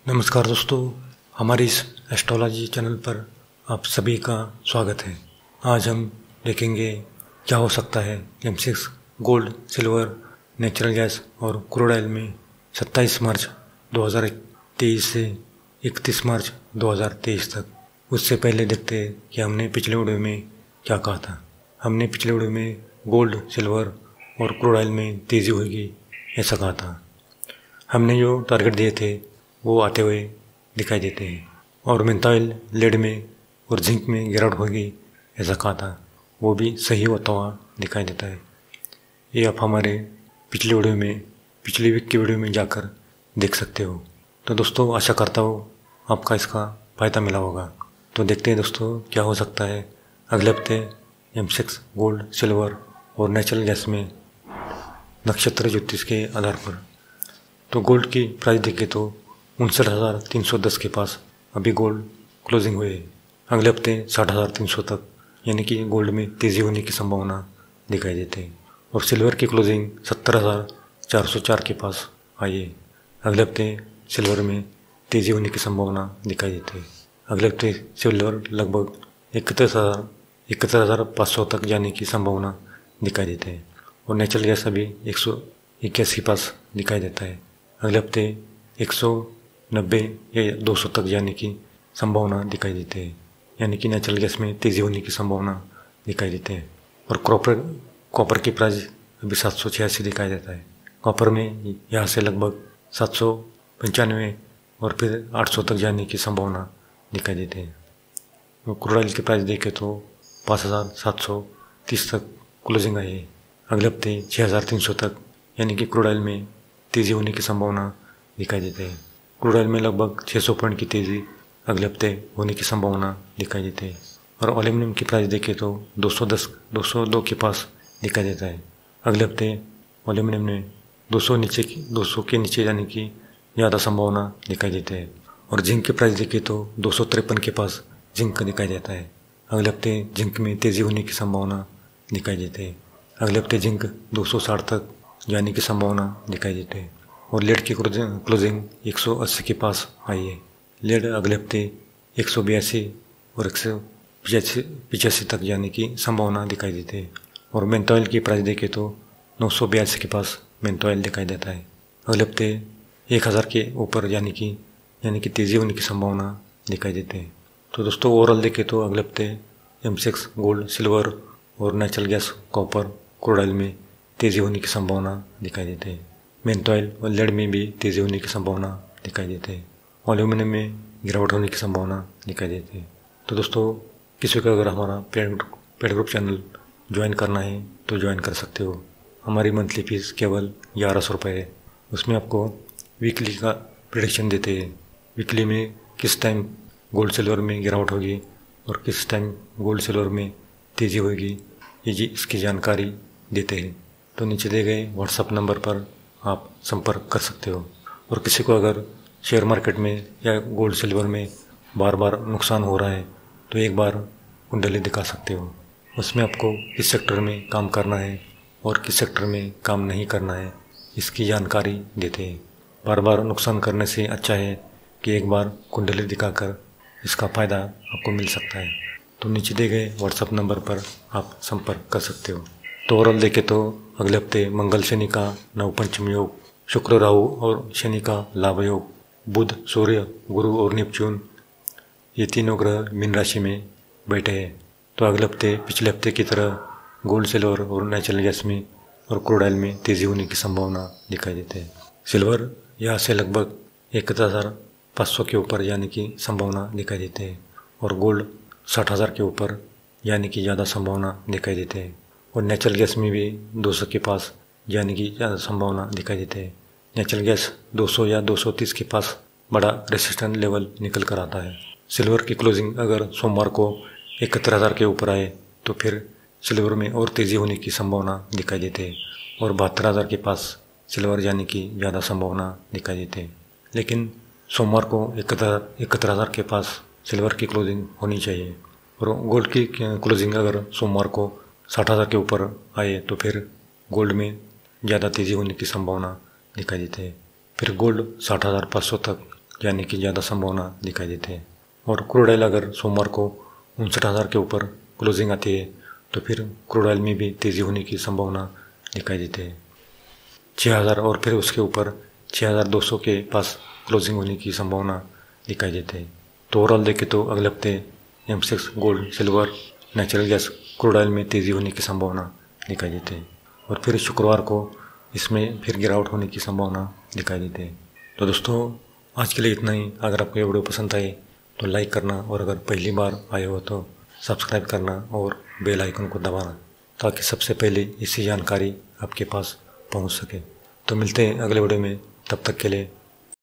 नमस्कार दोस्तों, हमारे इस एस्ट्रोलॉजी चैनल पर आप सभी का स्वागत है। आज हम देखेंगे क्या हो सकता है M6 gold, silver, natural gas और क्रूड ऑयल में 27 मार्च 2023 से 31 मार्च 2023 तक। उससे पहले देखते हैं कि हमने पिछले वीडियो में क्या कहा था। हमने पिछले वीडियो में गोल्ड, सिल्वर और क्रूड ऑयल में तेज़ी होगी ऐसा कहा था। हमने जो टारगेट दिए थे वो आते हुए दिखाई देते हैं और मेंथा ऑयल, लेड में और जिंक में गिरावट होगी ऐसा कहा था, वो भी सही होता हुआ दिखाई देता है। ये आप हमारे पिछली वीक की वीडियो में जाकर देख सकते हो। तो दोस्तों, आशा करता हूँ आपका इसका फ़ायदा मिला होगा। तो देखते हैं दोस्तों क्या हो सकता है अगले हफ्ते M6 गोल्ड, सिल्वर और नेचुरल गैस में नक्षत्र ज्योतिष के आधार पर। तो गोल्ड की प्राइस देखें तो 59,310 के पास अभी गोल्ड क्लोजिंग हुए। अगले हफ्ते 60,300 तक, यानी कि गोल्ड में तेज़ी होने की संभावना दिखाई देती है। और सिल्वर की क्लोजिंग 70,404 के पास आई है। अगले हफ्ते सिल्वर में तेज़ी होने की संभावना दिखाई देती है। अगले हफ्ते सिल्वर लगभग 71,500 तक जाने की संभावना दिखाई देती है। और नेचुरल गैस अभी 121 के पास दिखाई देता है। अगले हफ्ते 190 या 200 तक जाने की संभावना दिखाई देती है, यानी कि नेचुरल गैस में तेज़ी होने की संभावना दिखाई देती है। और कॉपर की प्राइस अभी 786 दिखाई देता है। कॉपर में यहाँ से लगभग 795 और फिर 800 तक जाने की संभावना दिखाई देती है। और क्रूड ऑयल की प्राइस देखें तो 5,730 तक क्लोजिंग आई है। अगले हफ्ते 6,300 तक, यानी कि क्रूड ऑयल में तेज़ी होने की संभावना दिखाई देती है। क्रूड ऑयल में लगभग 600 पॉइंट की तेज़ी अगले हफ्ते होने की संभावना दिखाई देती है। और एल्यूमिनियम की प्राइस देखें तो 202 के पास दिखाई देता है। अगले हफ्ते एल्यूमिनियम में 200 के नीचे जाने की ज़्यादा संभावना दिखाई देती है। और जिंक की प्राइस देखें तो 253 के पास जिंक दिखाई देता है। अगले हफ्ते जिंक में तेज़ी होने की संभावना दिखाई देती है। अगले हफ्ते जिंक 260 तक जाने की संभावना दिखाई देती है। और लेड की क्लोजिंग 180 के पास आई है। लेड अगले हफ्ते 182 और 185 तक जाने की संभावना दिखाई देती है। और मेंथा ऑयल की प्राइस देखें तो 982 के पास मेंथा ऑयल दिखाई देता है। अगले हफ्ते 1000 के ऊपर यानी कि तेज़ी होने की संभावना दिखाई देती है। तो दोस्तों, ओवरऑल देखें तो अगले हफ्ते M6 गोल्ड, सिल्वर और natural gas, copper, crude oil में तेज़ी होने की संभावना दिखाई देती है। मेंथा ऑयल और लेड में भी तेज़ी होने की संभावना दिखाई देती है। एल्यूमिनियम में गिरावट होने की संभावना दिखाई देती है। तो दोस्तों, किसी को अगर हमारा पेड ग्रुप चैनल ज्वाइन करना है तो ज्वाइन कर सकते हो। हमारी मंथली फीस केवल 1100 रुपये है। उसमें आपको वीकली का प्रेडिक्शन देते हैं। वीकली में किस टाइम गोल्ड, सिल्वर में गिरावट होगी और किस टाइम गोल्ड, सिल्वर में तेज़ी होगी, इसकी जानकारी देते हैं। तो नीचे दिए गए व्हाट्सएप नंबर पर आप संपर्क कर सकते हो। और किसी को अगर शेयर मार्केट में या गोल्ड, सिल्वर में बार बार नुकसान हो रहा है तो एक बार कुंडली दिखा सकते हो। उसमें आपको किस सेक्टर में काम करना है और किस सेक्टर में काम नहीं करना है, इसकी जानकारी देते हैं। बार बार नुकसान करने से अच्छा है कि एक बार कुंडली दिखाकर इसका फ़ायदा आपको मिल सकता है। तो नीचे दिए गए व्हाट्सएप नंबर पर आप संपर्क कर सकते हो। तो ओवरऑल देखें तो अगले हफ्ते मंगल, शनि का नवपंचम योग, शुक्र, राहु और शनि का लाभ योग, बुध, सूर्य, गुरु और नेपच्यून, ये तीनों ग्रह मीन राशि में बैठे हैं। तो अगले हफ्ते पिछले हफ्ते की तरह गोल्ड, सिल्वर और नेचुरल गैस में और क्रूड ऑयल में तेज़ी होने की संभावना दिखाई देती है। सिल्वर यहाँ से लगभग 71,500 के ऊपर जाने की संभावना दिखाई देती है। और गोल्ड 60,000 के ऊपर जाने की ज़्यादा संभावना दिखाई देती है। और नेचुरल गैस में भी 200 के पास जाने की ज़्यादा संभावना दिखाई देती है। नेचुरल गैस 200 या 230 के पास बड़ा रेसिस्टेंट लेवल निकल कर आता है। सिल्वर की क्लोजिंग अगर सोमवार को 71,000 के ऊपर आए तो फिर सिल्वर में और तेज़ी होने की संभावना दिखाई देती है। और 72,000 के पास सिल्वर जाने की ज़्यादा संभावना दिखाई देती है। लेकिन सोमवार को 71,000 के पास सिल्वर की क्लोजिंग होनी चाहिए। और गोल्ड की क्लोजिंग अगर सोमवार को 60,000 के ऊपर आए तो फिर गोल्ड में ज़्यादा तेज़ी होने की संभावना दिखाई देती है। फिर गोल्ड 60,500 तक यानी कि ज़्यादा संभावना दिखाई देती है। और क्रूड ऑयल अगर सोमवार को 59,000 के ऊपर क्लोजिंग आती है तो फिर क्रूड ऑयल में भी तेज़ी होने की संभावना दिखाई देती है। 6,000 और फिर उसके ऊपर 6,200 के पास क्लोजिंग होने की संभावना दिखाई देती है। तो ओवरऑल देखें तो अगले हफ्ते M6 gold, silver, natural gas, crude oil में तेज़ी होने की संभावना दिखाई देती है। और फिर शुक्रवार को इसमें फिर गिरावट होने की संभावना दिखाई देती है। तो दोस्तों आज के लिए इतना ही। अगर आपको ये वीडियो पसंद आए तो लाइक करना, और अगर पहली बार आए हो तो सब्सक्राइब करना और बेल आइकन को दबाना, ताकि सबसे पहले इसी जानकारी आपके पास पहुंच सके। तो मिलते हैं अगले वीडियो में, तब तक के लिए